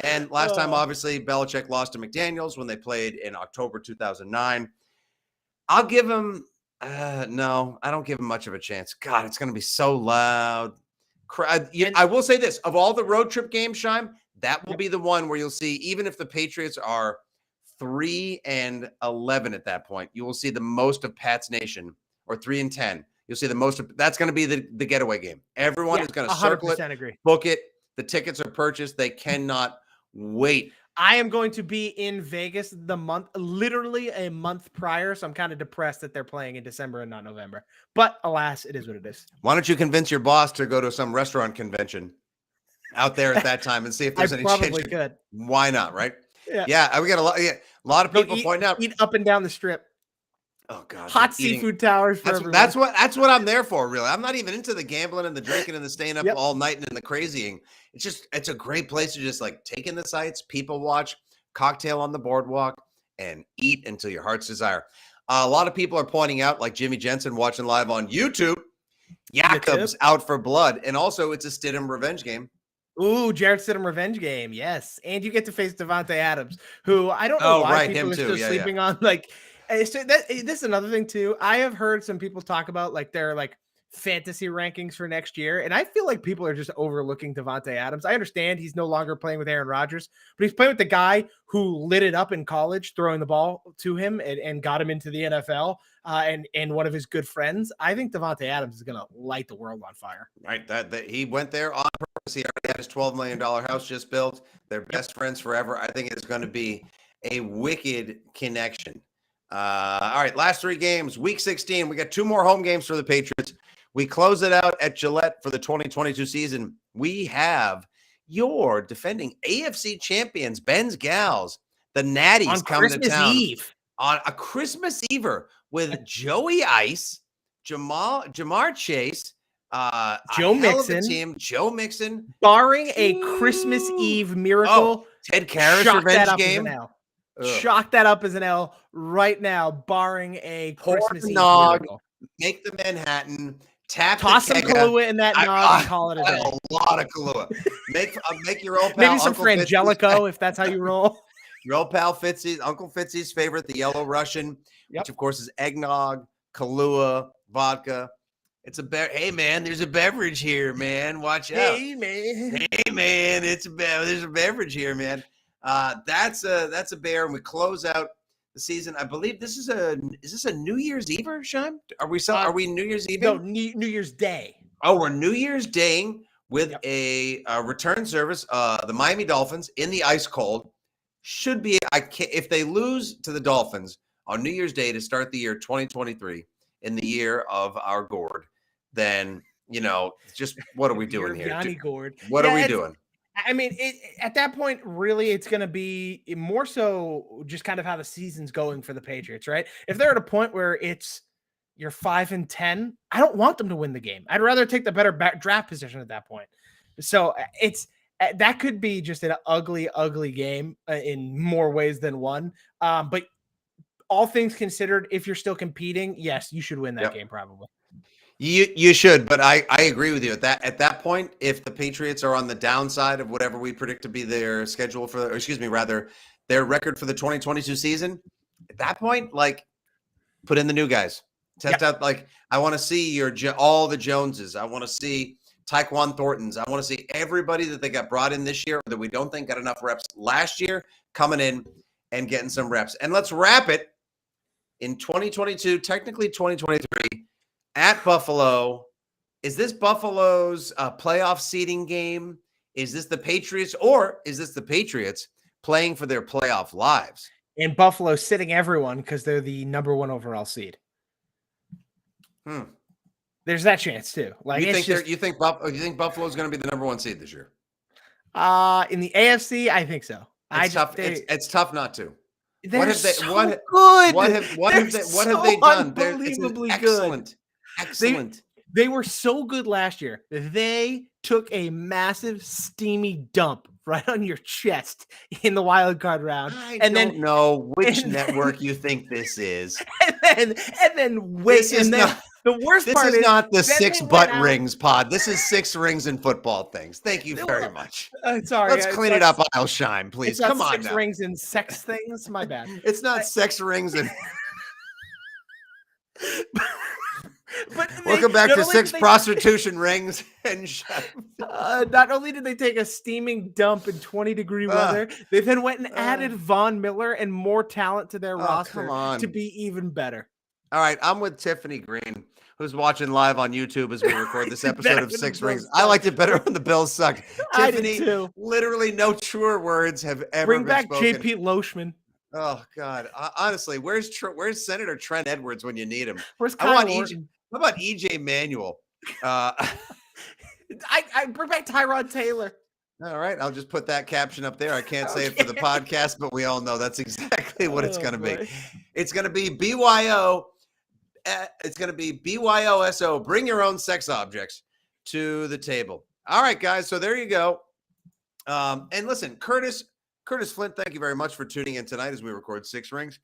And last time, obviously, Belichick lost to McDaniels when they played in October 2009. I'll give him no, I don't give him much of a chance. God, it's going to be so loud. I will say this. Of all the road trip games, Shime, that will be the one where you'll see, even if the Patriots are 3-11 at that point, you will see the most of Pat's Nation, or 3-10. You'll see the most of that's going to be the getaway game. Everyone is going to circle it, agree. Book it. The tickets are purchased. They cannot wait. I am going to be in Vegas literally a month prior. So I'm kind of depressed that they're playing in December and not November. But alas, it is what it is. Why don't you convince your boss to go to some restaurant convention out there at that time and see if there's any change? Probably could. Why not? Right? Yeah. We got a lot of people pointing out. Eat up and down the strip. Oh God! Hot seafood towers for everyone. That's what I'm there for. Really, I'm not even into the gambling and the drinking and the staying up all night and the crazying. It's a great place to just like take in the sights, people watch, cocktail on the boardwalk, and eat until your heart's desire. A lot of people are pointing out, like Jimmy Jensen watching live on YouTube, Jakob's out for blood, and also it's a Stidham revenge game. Ooh, Jarrett Stidham revenge game, yes, and you get to face Devontae Adams, who I don't know why people are still sleeping on. Like, so this is another thing too. I have heard some people talk about like their like fantasy rankings for next year, and I feel like people are just overlooking Devontae Adams. I understand he's no longer playing with Aaron Rodgers, but he's playing with the guy who lit it up in college, throwing the ball to him and got him into the NFL, and one of his good friends. I think Devontae Adams is going to light the world on fire. Right, that he went there on purpose. He already had his $12 million house just built. They're best friends forever. I think it's going to be a wicked connection. All right, last 3 games, week 16. We got 2 more home games for the Patriots. We close it out at Gillette for the 2022 season. We have your defending AFC champions, Ben's Gals, the Natties, on coming Christmas to town Eve. On a Christmas Eve with Joey Ice, Jamar Chase, Joe Mixon, team, Joe Mixon, barring a Christmas Eve miracle. Ted Karras revenge game. Chalk that up as an L right now, barring a Christmas Eve nog, miracle. Make the Manhattan. Toss some Kahlua in that nog and call it a day. A lot of Kahlua. Make your old pal. Maybe some Frangelico if that's how you roll. Your old pal Fitzy, Uncle Fitzy's favorite, the Yellow Russian, which of course is eggnog, Kahlua, vodka. It's a hey man, there's a beverage here, man. Watch out. Hey man. Hey man, there's a beverage here, man. That's a bear, and we close out the season. I believe is this a New Year's Eve, Sean? Are we New Year's Eve? No, New Year's Day. Oh, we're New Year's Day with a return service. The Miami Dolphins in the ice cold should be. If they lose to the Dolphins on New Year's Day to start the year 2023 in the year of our gourd, then just what are we doing here? Yanni Gourd. What are we doing? I mean, at that point, really, it's going to be more so just kind of how the season's going for the Patriots, right? If they're at a point where you're 5-10, I don't want them to win the game. I'd rather take the better draft position at that point. So that could be just an ugly, ugly game in more ways than one. But all things considered, if you're still competing, yes, you should win that game probably. You should, but I agree with you at that point. If the Patriots are on the downside of whatever we predict to be their schedule their record for the 2022 season, at that point, put in the new guys, test out. I want to see all the Joneses. I want to see Tyquan Thorntons. I want to see everybody that they got brought in this year that we don't think got enough reps last year coming in and getting some reps. And let's wrap it in 2022, technically 2023. At Buffalo, is this Buffalo's playoff seeding game? Is this the Patriots, or is this the Patriots playing for their playoff lives? And Buffalo sitting everyone because they're the number 1 overall seed. There's that chance too. You think Buffalo's going to be the number 1 seed this year? In the AFC, I think so. It's tough not to. They're good. What have they done? Unbelievably excellent. Good. Excellent. They were so good last year. They took a massive steamy dump right on your chest in the wild card round. I don't know which network you think this is. And then wait. The worst part is not the 6 butt rings pod. This is 6 rings in football things. Thank you very much. Sorry. Let's clean it up. I'll shine, please. Come on 6 now. rings in sex things. My bad. It's not sex rings and. But welcome back to 6 prostitution rings and not only did they take a steaming dump in 20-degree weather, they then went and added Von Miller and more talent to their roster to be even better. All right, I'm with Tiffany Green, who's watching live on YouTube as we record this episode of 6 Rings. I liked it better when the Bills sucked. Tiffany, literally no truer words have ever been spoken. Bring back JP Loeschman. Oh God, honestly, where's Senator Trent Edwards when you need him? Where's Kyle Orton? How about EJ Manuel? I bring back Tyrod Taylor. All right, I'll just put that caption up there. I can't say it for the podcast, but we all know that's exactly what it's going to be. It's going to be BYO. It's going to be BYOSO. Bring your own sex objects to the table. All right, guys. So there you go. And listen, Curtis Flint, thank you very much for tuning in tonight as we record 6 Rings.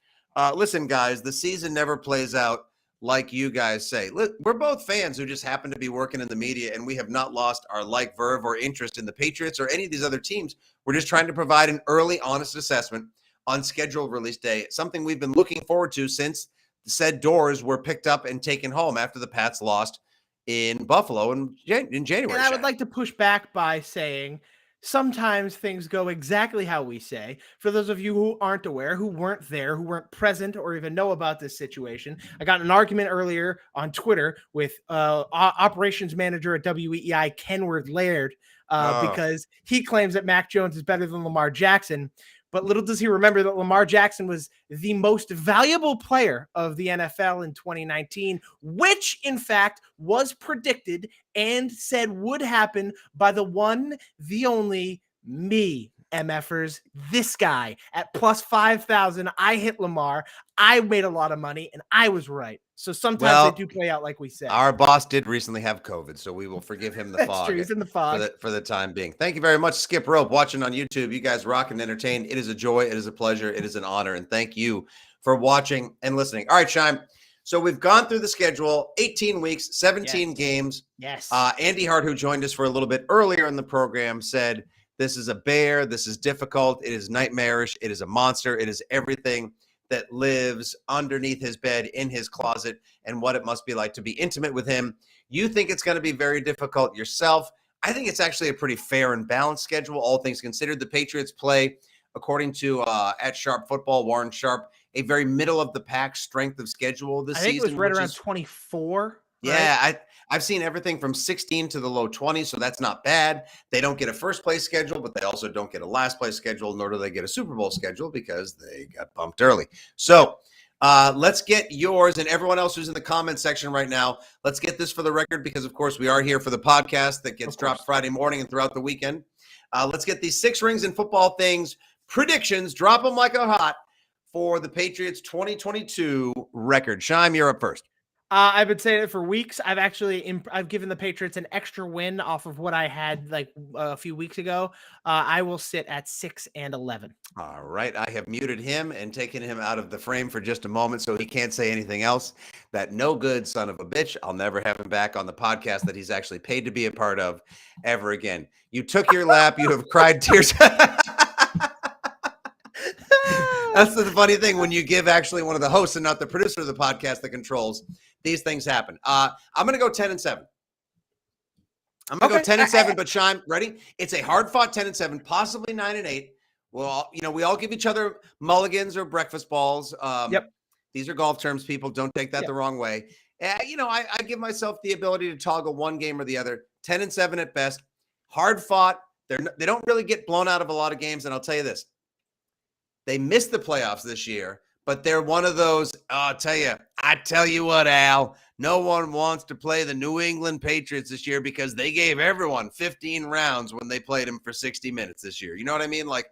Listen, guys, the season never plays out like you guys say. We're both fans who just happen to be working in the media, and we have not lost our verve or interest in the Patriots or any of these other teams. We're just trying to provide an early, honest assessment on scheduled release day, something we've been looking forward to since the said doors were picked up and taken home after the Pats lost in Buffalo in January. And I would like to push back by saying sometimes things go exactly how we say. For those of you who aren't aware, who weren't there, who weren't present or even know about this situation, I got an argument earlier on Twitter with operations manager at WEEI, Kenward Laird, because he claims that Mac Jones is better than Lamar Jackson. But little does he remember that Lamar Jackson was the most valuable player of the NFL in 2019, which, in fact, was predicted and said would happen by the one, the only, me, MFers, this guy. At plus 5,000, I hit Lamar. I made a lot of money, and I was right. So sometimes they do play out like we said. Our boss did recently have COVID, so we will forgive him the fog. True. He's in the fog for the time being. Thank you very much, Skip Rope, watching on YouTube. You guys rock and entertain. It is a joy. It is a pleasure. It is an honor. And thank you for watching and listening. All right, Shime. So we've gone through the schedule, 18 weeks, 17 games. Yes. Andy Hart, who joined us for a little bit earlier in the program, said, this is a bear. This is difficult. It is nightmarish. It is a monster. It is everything that lives underneath his bed in his closet and what it must be like to be intimate with him. You think it's going to be very difficult yourself. I think it's actually a pretty fair and balanced schedule, all things considered. The Patriots play, according to at Sharp Football, Warren Sharp, a very middle of the pack strength of schedule this season. I think it was right around 24. Yeah, right? I've seen everything from 16 to the low 20s, so that's not bad. They don't get a first place schedule, but they also don't get a last place schedule, nor do they get a Super Bowl schedule because they got bumped early. So let's get yours and everyone else who's in the comment section right now. Let's get this for the record because, of course, we are here for the podcast that gets dropped Friday morning and throughout the weekend. Let's get these 6 rings and football things, predictions, drop them like a hot for the Patriots 2022 record. Shime, you're up first. I've been saying it for weeks. I've given the Patriots an extra win off of what I had like a few weeks ago. I will sit at 6-11. All right. I have muted him and taken him out of the frame for just a moment so he can't say anything else. That no good son of a bitch. I'll never have him back on the podcast that he's actually paid to be a part of ever again. You took your lap. You have cried tears. That's the funny thing when you give actually one of the hosts and not the producer of the podcast the controls. These things happen. I'm going to go 10-7. I'm going to go 10-7, but Shime, ready? It's a hard-fought 10-7, possibly 9-8. Well, we all give each other mulligans or breakfast balls. Yep. These are golf terms, people. Don't take that the wrong way. I give myself the ability to toggle one game or the other. 10-7 at best. Hard-fought. They don't really get blown out of a lot of games, and I'll tell you this. They missed the playoffs this year, but they're one of those, I tell you what, Al, no one wants to play the New England Patriots this year because they gave everyone 15 rounds when they played them for 60 minutes this year. You know what I mean? Like,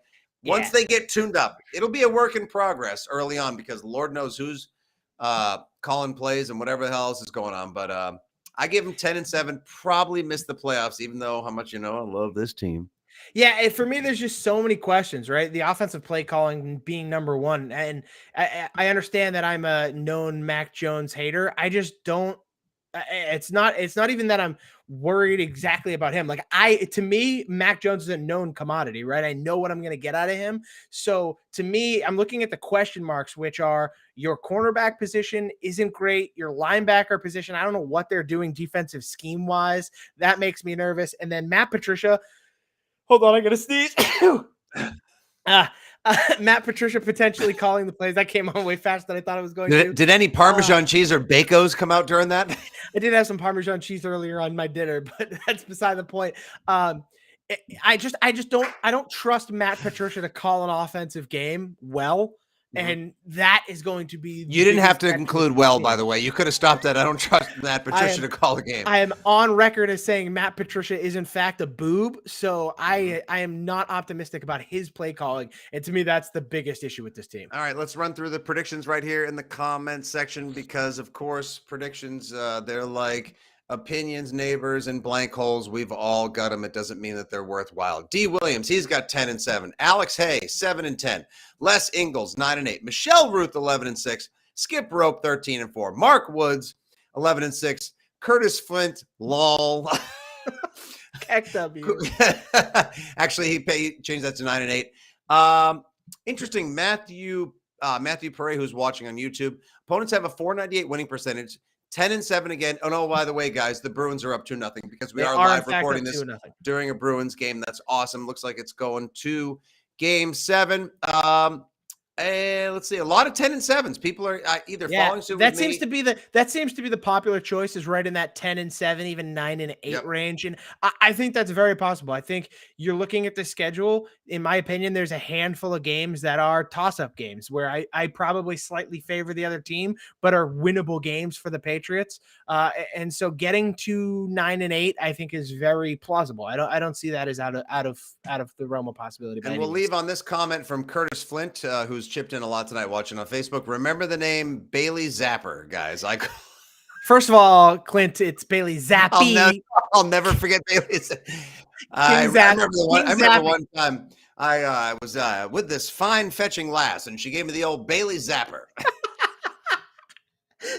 once they get tuned up, it'll be a work in progress early on because Lord knows who's calling plays and whatever the hell else is going on. But I give them 10-7, probably miss the playoffs, even though how much I love this team. Yeah, for me, there's just so many questions, right? The offensive play calling being number one. And I understand that I'm a known Mac Jones hater. I just don't. It's not even that I'm worried exactly about him. Like to me, Mac Jones is a known commodity, right? I know what I'm going to get out of him. So to me, I'm looking at the question marks, which are your cornerback position isn't great. Your linebacker position, I don't know what they're doing defensive scheme wise. That makes me nervous. And then Matt Patricia. Hold on, I gotta sneeze. Matt Patricia potentially calling the plays. That came on way faster than I thought it was going to. Did any Parmesan cheese or Bacos come out during that? I did have some Parmesan cheese earlier on my dinner, but that's beside the point. I don't trust Matt Patricia to call an offensive game well. And that is going to be. You didn't have to include by the way. You could have stopped that. I don't trust Matt Patricia to call a game. I am on record as saying Matt Patricia is in fact a boob. So I am not optimistic about his play calling. And to me, that's the biggest issue with this team. All right, let's run through the predictions right here in the comment section because, of course, predictions, they're like opinions, neighbors, and blank holes. We've all got them. It doesn't mean that they're worthwhile. D. Williams, he's got 10-7. Alex Hay, 7-10. Les Ingalls, 9-8. Michelle Ruth, 11-6. Skip Rope, 13-4. Mark Woods, 11-6. Curtis Flint, lol. XW. Actually, he changed that to 9-8. Interesting. Matthew Perret, who's watching on YouTube. Opponents have a 498 winning percentage. 10-7 again. Oh no! By the way, guys, the Bruins are up 2-0 because we are live recording this during a Bruins game. That's awesome. Looks like it's going to Game 7. And let's see, a lot of 10-7s. People are either falling suit. That seems to be the popular choice, is right in that 10-7, even 9-8 range. And I think that's very possible. I think you're looking at the schedule. In my opinion, there's a handful of games that are toss-up games where I probably slightly favor the other team, but are winnable games for the Patriots. And so getting to 9-8, I think, is very plausible. I don't see that as out of the realm of possibility. And we'll leave on this comment from Curtis Flint, who's chipped in a lot tonight watching on Facebook. Remember the name Bailey Zapper, guys. First of all, Clint, it's Bailey Zappi. I'll never forget Bailey. I remember one time I was with this fine fetching lass, and she gave me the old Bailey Zapper.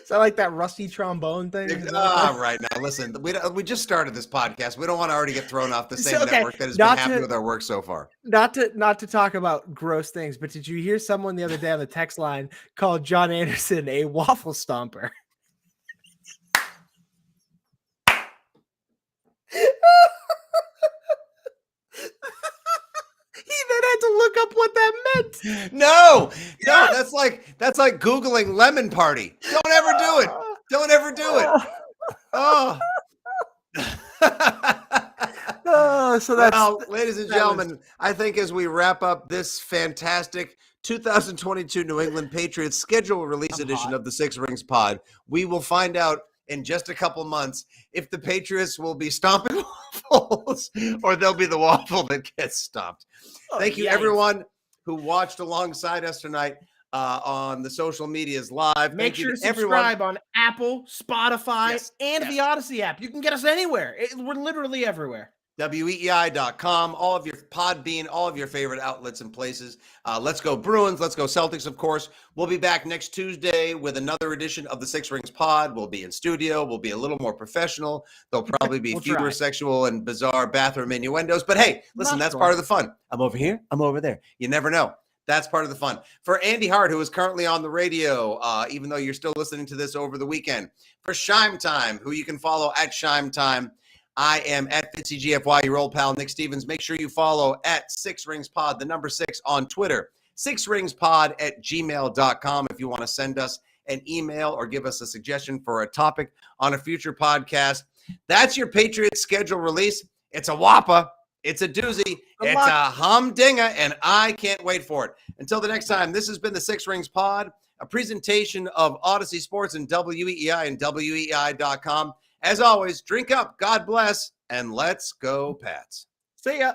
Is that like that rusty trombone thing? Right now, listen, we just started this podcast. We don't want to already get thrown off the same network that has been happy with our work so far. Not to talk about gross things, but did you hear someone the other day on the text line called John Anderson a waffle stomper? He then had to look up what that meant. No, that's like Googling lemon party. Don't ever do it. Don't ever do it. Oh. So that's, well, ladies and gentlemen, I think as we wrap up this fantastic 2022 New England Patriots schedule release edition of the Six Rings Pod, we will find out in just a couple months if the Patriots will be stomping waffles or they'll be the waffle that gets stomped. Thank you, everyone who watched alongside us tonight on the social medias live. Make sure to subscribe on Apple, Spotify, and the Odyssey app. You can get us anywhere. We're literally everywhere. WEEI.com, all of your Podbean, all of your favorite outlets and places. Let's go Bruins. Let's go Celtics, of course. We'll be back next Tuesday with another edition of the Six Rings Pod. We'll be in studio. We'll be a little more professional. There'll probably be fewer sexual and bizarre bathroom innuendos. But hey, listen, that's part of the fun. I'm over here. I'm over there. You never know. That's part of the fun. For Andy Hart, who is currently on the radio, even though you're still listening to this over the weekend. For Shime Time, who you can follow at Shime Time. I am at FitzyGFY, your old pal, Nick Stevens. Make sure you follow at 6 Rings Pod, the number 6 on Twitter, 6ringspod@gmail.com if you want to send us an email or give us a suggestion for a topic on a future podcast. That's your Patriots schedule release. It's a whopper. It's a doozy. It's a humdinger, and I can't wait for it. Until the next time, this has been the 6 Rings Pod, a presentation of Odyssey Sports and WEEI and WEEI.com. As always, drink up, God bless, and let's go, Pats. See ya.